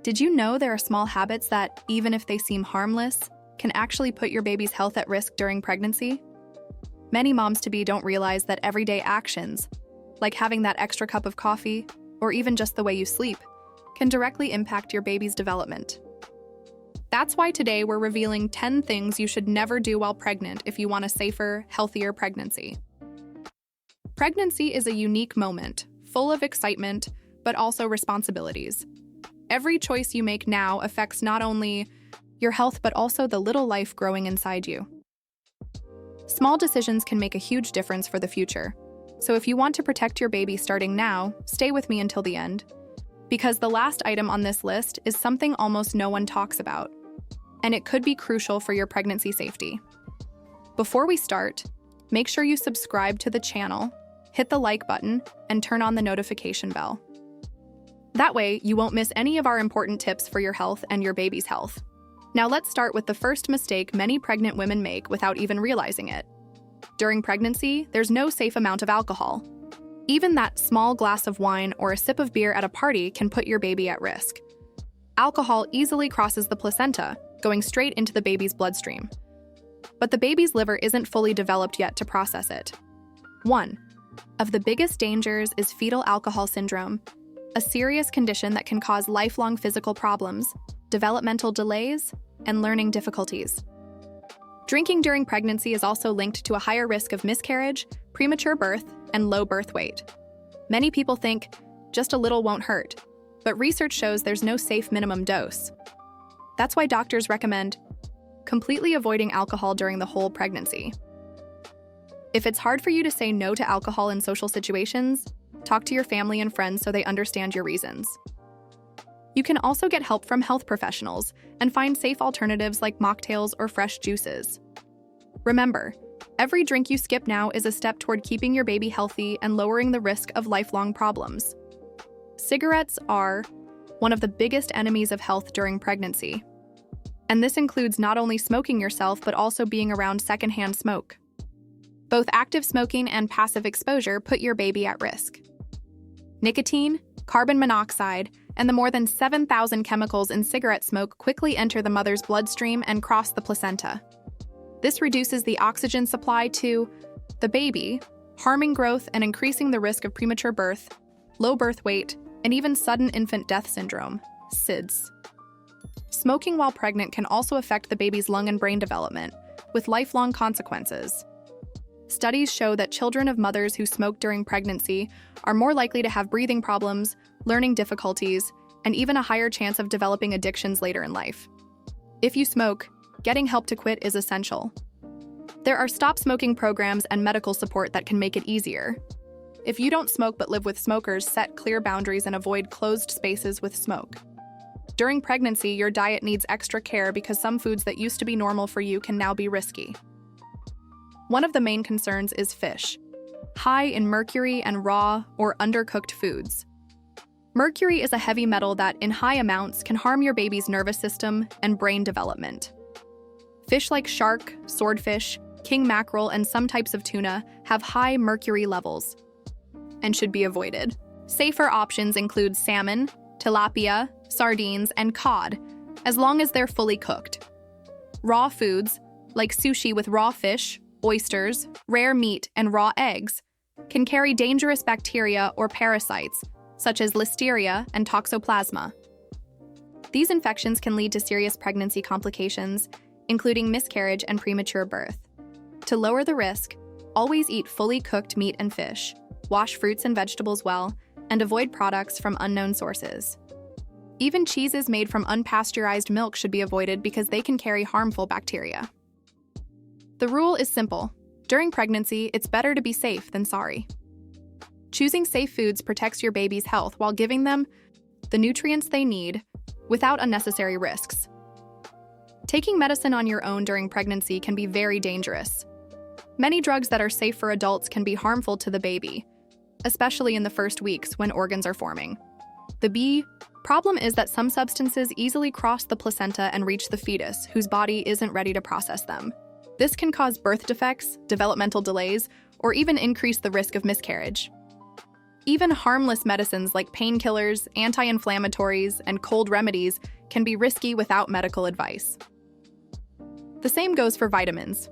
Did you know there are small habits that, even if they seem harmless, can actually put your baby's health at risk during pregnancy? Many moms-to-be don't realize that everyday actions, like having that extra cup of coffee, or even just the way you sleep, can directly impact your baby's development. That's why today we're revealing 10 things you should never do while pregnant if you want a safer, healthier pregnancy. Pregnancy is a unique moment, full of excitement, but also responsibilities. Every choice you make now affects not only your health, but also the little life growing inside you. Small decisions can make a huge difference for the future. So if you want to protect your baby starting now, stay with me until the end, because the last item on this list is something almost no one talks about, and it could be crucial for your pregnancy safety. Before we start, make sure you subscribe to the channel, hit the like button, and turn on the notification bell. That way, you won't miss any of our important tips for your health and your baby's health. Now let's start with the first mistake many pregnant women make without even realizing it. During pregnancy, there's no safe amount of alcohol. Even that small glass of wine or a sip of beer at a party can put your baby at risk. Alcohol easily crosses the placenta, going straight into the baby's bloodstream. But the baby's liver isn't fully developed yet to process it. One of the biggest dangers is fetal alcohol syndrome, a serious condition that can cause lifelong physical problems, developmental delays, and learning difficulties. Drinking during pregnancy is also linked to a higher risk of miscarriage, premature birth, and low birth weight. Many people think just a little won't hurt, but research shows there's no safe minimum dose. That's why doctors recommend completely avoiding alcohol during the whole pregnancy. If it's hard for you to say no to alcohol in social situations, talk to your family and friends so they understand your reasons. You can also get help from health professionals and find safe alternatives like mocktails or fresh juices. Remember, every drink you skip now is a step toward keeping your baby healthy and lowering the risk of lifelong problems. Cigarettes are one of the biggest enemies of health during pregnancy. And this includes not only smoking yourself, but also being around secondhand smoke. Both active smoking and passive exposure put your baby at risk. Nicotine, carbon monoxide, and the more than 7,000 chemicals in cigarette smoke quickly enter the mother's bloodstream and cross the placenta. This reduces the oxygen supply to the baby, harming growth and increasing the risk of premature birth, low birth weight, and even sudden infant death syndrome, SIDS. Smoking while pregnant can also affect the baby's lung and brain development, with lifelong consequences. Studies show that children of mothers who smoke during pregnancy are more likely to have breathing problems, learning difficulties, and even a higher chance of developing addictions later in life. If you smoke, getting help to quit is essential. There are stop smoking programs and medical support that can make it easier. If you don't smoke but live with smokers, set clear boundaries and avoid closed spaces with smoke. During pregnancy, your diet needs extra care because some foods that used to be normal for you can now be risky. One of the main concerns is fish, high in mercury and raw or undercooked foods. Mercury is a heavy metal that, in high amounts, can harm your baby's nervous system and brain development. Fish like shark, swordfish, king mackerel, and some types of tuna have high mercury levels and should be avoided. Safer options include salmon, tilapia, sardines, and cod, as long as they're fully cooked. Raw foods, like sushi with raw fish, oysters, rare meat, and raw eggs, can carry dangerous bacteria or parasites, such as listeria and toxoplasma. These infections can lead to serious pregnancy complications, including miscarriage and premature birth. To lower the risk, always eat fully cooked meat and fish, wash fruits and vegetables well, and avoid products from unknown sources. Even cheeses made from unpasteurized milk should be avoided because they can carry harmful bacteria. The rule is simple. During pregnancy, it's better to be safe than sorry. Choosing safe foods protects your baby's health while giving them the nutrients they need without unnecessary risks. Taking medicine on your own during pregnancy can be very dangerous. Many drugs that are safe for adults can be harmful to the baby, especially in the first weeks when organs are forming. The problem is that some substances easily cross the placenta and reach the fetus, whose body isn't ready to process them. This can cause birth defects, developmental delays, or even increase the risk of miscarriage. Even harmless medicines like painkillers, anti-inflammatories, and cold remedies can be risky without medical advice. The same goes for vitamins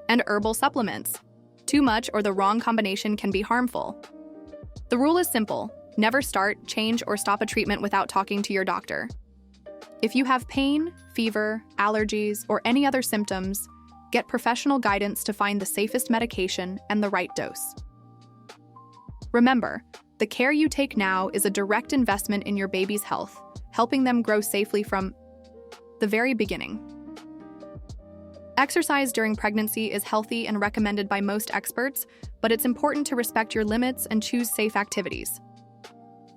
and herbal supplements. Too much or the wrong combination can be harmful. The rule is simple: never start, change, or stop a treatment without talking to your doctor. If you have pain, fever, allergies, or any other symptoms, get professional guidance to find the safest medication and the right dose. Remember, the care you take now is a direct investment in your baby's health, helping them grow safely from the very beginning. Exercise during pregnancy is healthy and recommended by most experts, but it's important to respect your limits and choose safe activities.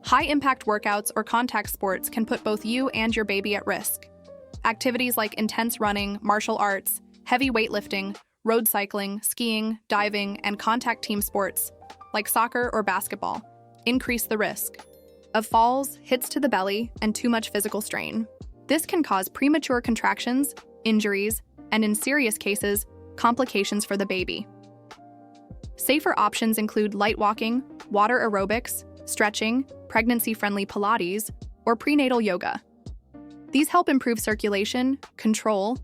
High-impact workouts or contact sports can put both you and your baby at risk. Activities like intense running, martial arts, heavy weightlifting, road cycling, skiing, diving, and contact team sports, like soccer or basketball, increase the risk of falls, hits to the belly, and too much physical strain. This can cause premature contractions, injuries, and in serious cases, complications for the baby. Safer options include light walking, water aerobics, stretching, pregnancy-friendly Pilates, or prenatal yoga. These help improve circulation, control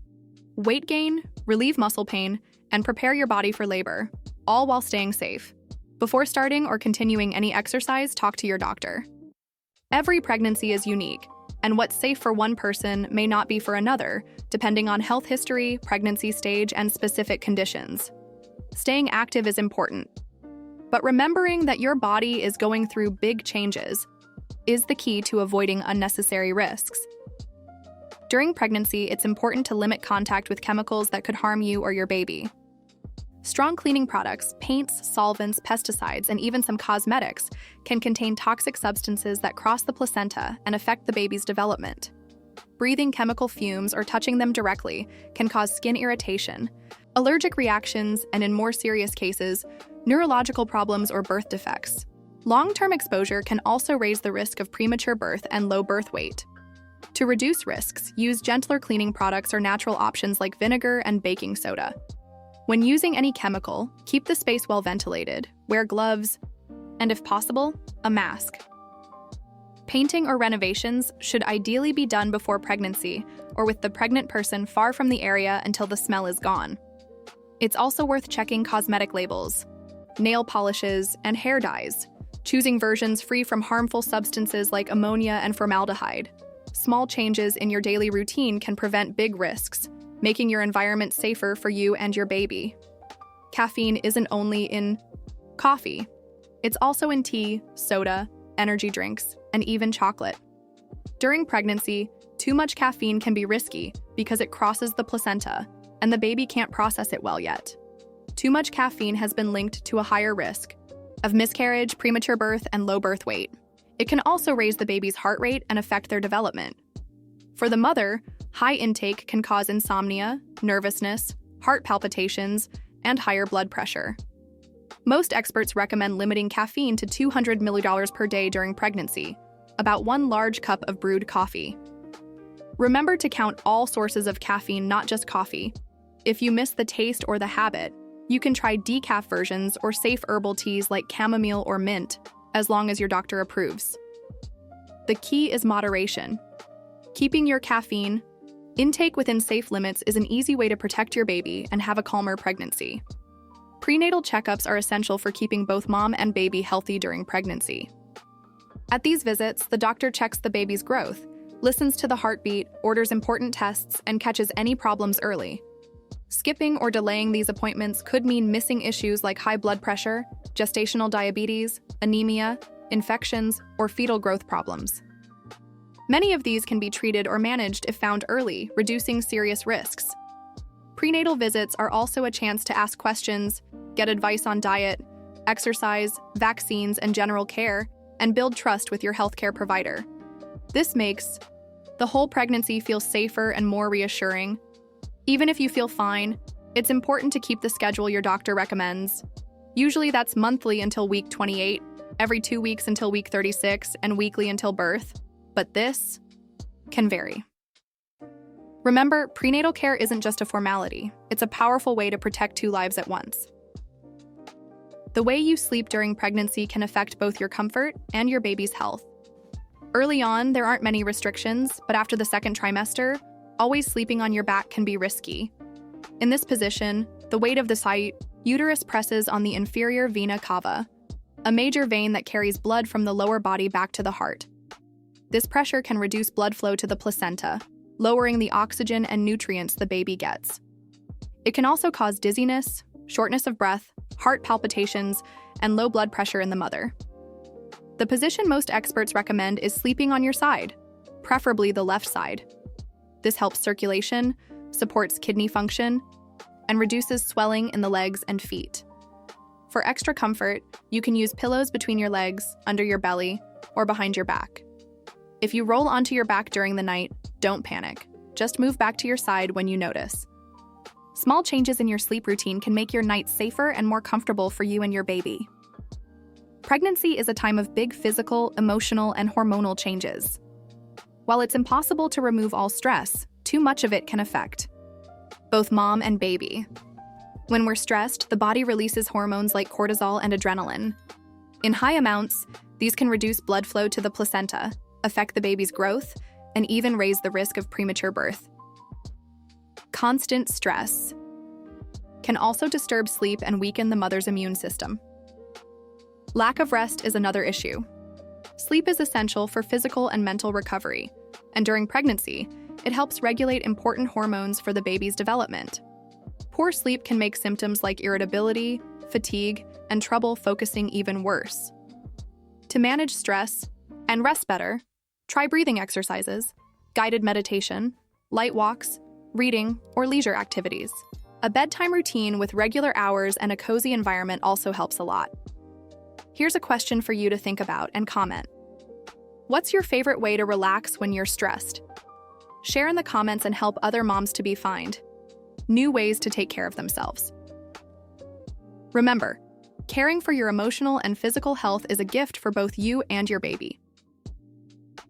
weight gain, relieve muscle pain, and prepare your body for labor, all while staying safe. Before starting or continuing any exercise, talk to your doctor. Every pregnancy is unique, and what's safe for one person may not be for another, depending on health history, pregnancy stage, and specific conditions. Staying active is important, but remembering that your body is going through big changes is the key to avoiding unnecessary risks. During pregnancy, it's important to limit contact with chemicals that could harm you or your baby. Strong cleaning products, paints, solvents, pesticides, and even some cosmetics can contain toxic substances that cross the placenta and affect the baby's development. Breathing chemical fumes or touching them directly can cause skin irritation, allergic reactions, and in more serious cases, neurological problems or birth defects. Long-term exposure can also raise the risk of premature birth and low birth weight. To reduce risks, use gentler cleaning products or natural options like vinegar and baking soda. When using any chemical, keep the space well ventilated, wear gloves, and if possible, a mask. Painting or renovations should ideally be done before pregnancy or with the pregnant person far from the area until the smell is gone. It's also worth checking cosmetic labels, nail polishes, and hair dyes, choosing versions free from harmful substances like ammonia and formaldehyde. Small changes in your daily routine can prevent big risks, making your environment safer for you and your baby. Caffeine isn't only in coffee. It's also in tea, soda, energy drinks, and even chocolate. During pregnancy, too much caffeine can be risky because it crosses the placenta, and the baby can't process it well yet. Too much caffeine has been linked to a higher risk of miscarriage, premature birth, and low birth weight. It can also raise the baby's heart rate and affect their development. For the mother, high intake can cause insomnia, nervousness, heart palpitations, and higher blood pressure. Most experts recommend limiting caffeine to 200 milliliters per day during pregnancy, about 1 large cup of brewed coffee. Remember to count all sources of caffeine, not just coffee. If you miss the taste or the habit, you can try decaf versions or safe herbal teas like chamomile or mint, as long as your doctor approves. The key is moderation. Keeping your caffeine intake within safe limits is an easy way to protect your baby and have a calmer pregnancy. Prenatal checkups are essential for keeping both mom and baby healthy during pregnancy. At these visits, the doctor checks the baby's growth, listens to the heartbeat, orders important tests, and catches any problems early. Skipping or delaying these appointments could mean missing issues like high blood pressure, gestational diabetes, anemia, infections, or fetal growth problems. Many of these can be treated or managed if found early, reducing serious risks. Prenatal visits are also a chance to ask questions, get advice on diet, exercise, vaccines, and general care, and build trust with your healthcare provider. This makes the whole pregnancy feel safer and more reassuring. Even if you feel fine, it's important to keep the schedule your doctor recommends. Usually that's monthly until week 28, every 2 weeks until week 36, and weekly until birth. But this can vary. Remember, prenatal care isn't just a formality. It's a powerful way to protect 2 lives at once. The way you sleep during pregnancy can affect both your comfort and your baby's health. Early on, there aren't many restrictions, but after the second trimester, always sleeping on your back can be risky. In this position, the weight of the uterus presses on the inferior vena cava, a major vein that carries blood from the lower body back to the heart. This pressure can reduce blood flow to the placenta, lowering the oxygen and nutrients the baby gets. It can also cause dizziness, shortness of breath, heart palpitations, and low blood pressure in the mother. The position most experts recommend is sleeping on your side, preferably the left side. This helps circulation, supports kidney function, and reduces swelling in the legs and feet. For extra comfort, you can use pillows between your legs, under your belly, or behind your back. If you roll onto your back during the night, don't panic. Just move back to your side when you notice. Small changes in your sleep routine can make your nights safer and more comfortable for you and your baby. Pregnancy is a time of big physical, emotional, and hormonal changes. While it's impossible to remove all stress, too much of it can affect both mom and baby. When we're stressed, the body releases hormones like cortisol and adrenaline. In high amounts, these can reduce blood flow to the placenta, affect the baby's growth, and even raise the risk of premature birth. Constant stress can also disturb sleep and weaken the mother's immune system. Lack of rest is another issue. Sleep is essential for physical and mental recovery, and during pregnancy, it helps regulate important hormones for the baby's development. Poor sleep can make symptoms like irritability, fatigue, and trouble focusing even worse. To manage stress and rest better, try breathing exercises, guided meditation, light walks, reading, or leisure activities. A bedtime routine with regular hours and a cozy environment also helps a lot. Here's a question for you to think about and comment. What's your favorite way to relax when you're stressed? Share in the comments and help other moms to find new ways to take care of themselves. Remember, caring for your emotional and physical health is a gift for both you and your baby.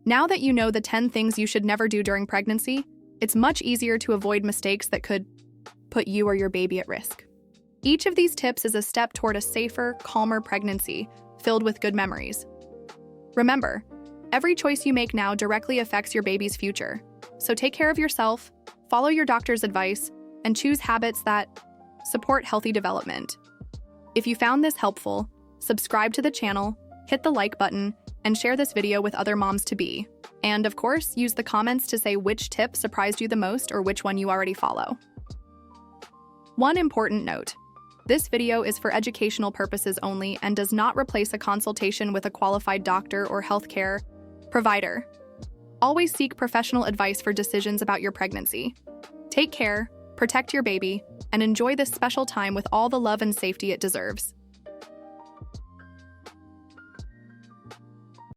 Now that you know the 10 things you should never do during pregnancy, it's much easier to avoid mistakes that could put you or your baby at risk. Each of these tips is a step toward a safer, calmer pregnancy filled with good memories. Remember, every choice you make now directly affects your baby's future. So take care of yourself, follow your doctor's advice, and choose habits that support healthy development. If you found this helpful, subscribe to the channel, hit the like button, and share this video with other moms-to-be. And of course, use the comments to say which tip surprised you the most or which one you already follow. One important note. This video is for educational purposes only and does not replace a consultation with a qualified doctor or healthcare provider. Always seek professional advice for decisions about your pregnancy. Take care, protect your baby, and enjoy this special time with all the love and safety it deserves.